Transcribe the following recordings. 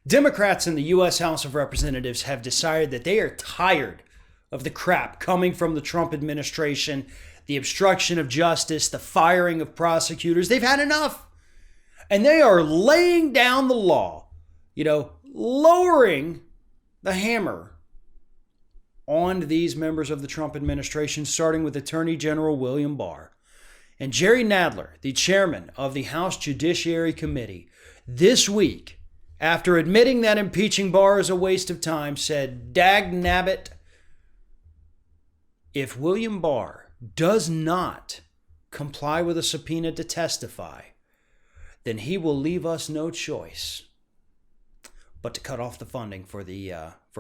Democrats in the U.S. House of Representatives have decided that they are tired of the crap coming from the Trump administration, the obstruction of justice, the firing of prosecutors. They've had enough. And they are laying down the law, lowering the hammer on these members of the Trump administration, starting with Attorney General William Barr. And Jerry Nadler, the chairman of the House Judiciary Committee, this week, after admitting that impeaching Barr is a waste of time, said, dag nabbit, if William Barr does not comply with a subpoena to testify, then he will leave us no choice but to cut off the funding for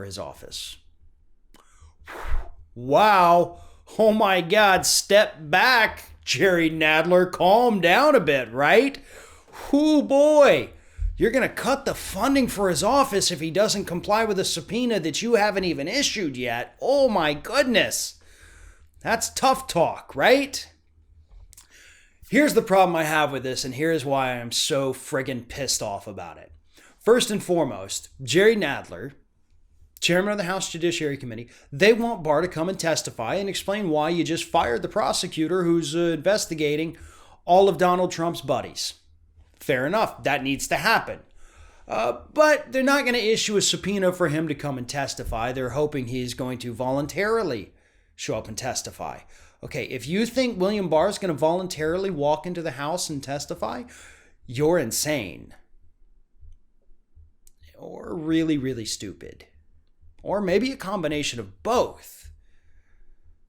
his office. Wow. Oh my God. Step back, Jerry Nadler. Calm down a bit, right? Oh boy. You're going to cut the funding for his office if he doesn't comply with a subpoena that you haven't even issued yet. Oh my goodness. That's tough talk, right? Here's the problem I have with this, and here's why I'm so friggin' pissed off about it. First and foremost, Jerry Nadler, chairman of the House Judiciary Committee, they want Barr to come and testify and explain why you just fired the prosecutor who's investigating all of Donald Trump's buddies. Fair enough, that needs to happen. But they're not going to issue a subpoena for him to come and testify. They're hoping he's going to voluntarily show up and testify. Okay, if you think William Barr is going to voluntarily walk into the House and testify, you're insane. Or really, really stupid. Or maybe a combination of both.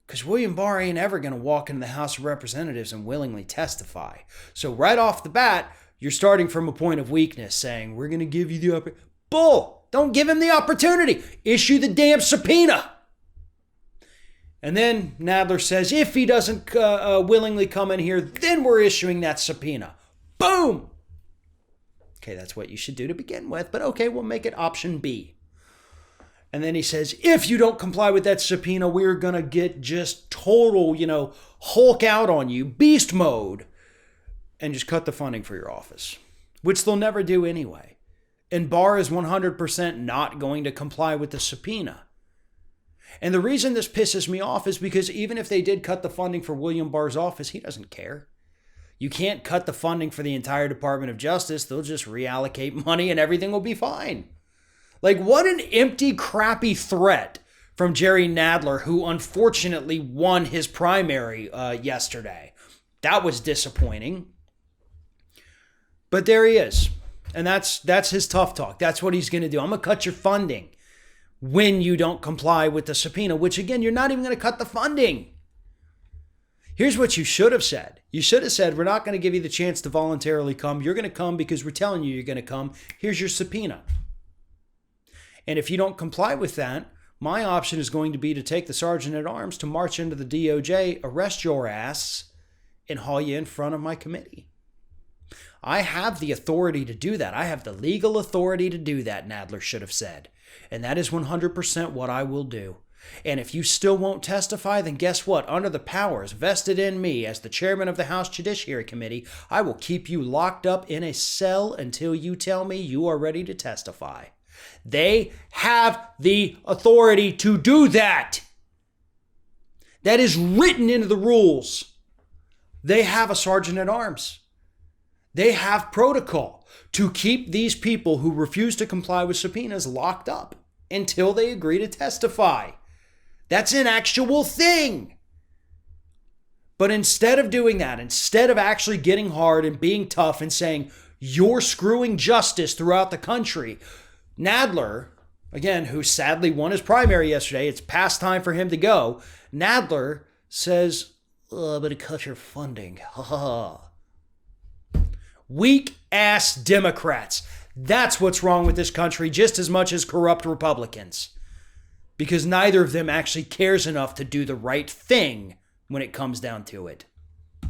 Because William Barr ain't ever going to walk into the House of Representatives and willingly testify. So right off the bat, you're starting from a point of weakness, saying, we're going to give you the opportunity. Bull! Don't give him the opportunity. Issue the damn subpoena. And then Nadler says, if he doesn't willingly come in here, then we're issuing that subpoena. Boom! Okay, that's what you should do to begin with, but okay, we'll make it option B. And then he says, if you don't comply with that subpoena, we're going to get just total, Hulk out on you, beast mode, and just cut the funding for your office, which they'll never do anyway. And Barr is 100% not going to comply with the subpoena. And the reason this pisses me off is because even if they did cut the funding for William Barr's office, he doesn't care. You can't cut the funding for the entire Department of Justice. They'll just reallocate money and everything will be fine. Like, what an empty, crappy threat from Jerry Nadler, who unfortunately won his primary yesterday. That was disappointing. But there he is. And that's his tough talk. That's what he's going to do. I'm going to cut your funding when you don't comply with the subpoena, which again, you're not even going to cut the funding. Here's what you should have said. You should have said, we're not going to give you the chance to voluntarily come. You're going to come because we're telling you you're going to come. Here's your subpoena. And if you don't comply with that, my option is going to be to take the sergeant at arms to march into the DOJ, arrest your ass, and haul you in front of my committee. I have the authority to do that. I have the legal authority to do that, Nadler should have said. And that is 100% what I will do. And if you still won't testify, then guess what? Under the powers vested in me as the chairman of the House Judiciary Committee, I will keep you locked up in a cell until you tell me you are ready to testify. They have the authority to do that. That is written into the rules. They have a sergeant at arms. They have protocol to keep these people who refuse to comply with subpoenas locked up until they agree to testify. That's an actual thing. But instead of doing that, instead of actually getting hard and being tough and saying, you're screwing justice throughout the country, Nadler, again, who sadly won his primary yesterday, it's past time for him to go. Nadler says, I'm going to cut your funding. Ha ha ha. Weak ass Democrats. That's what's wrong with this country just as much as corrupt Republicans. Because neither of them actually cares enough to do the right thing when it comes down to it.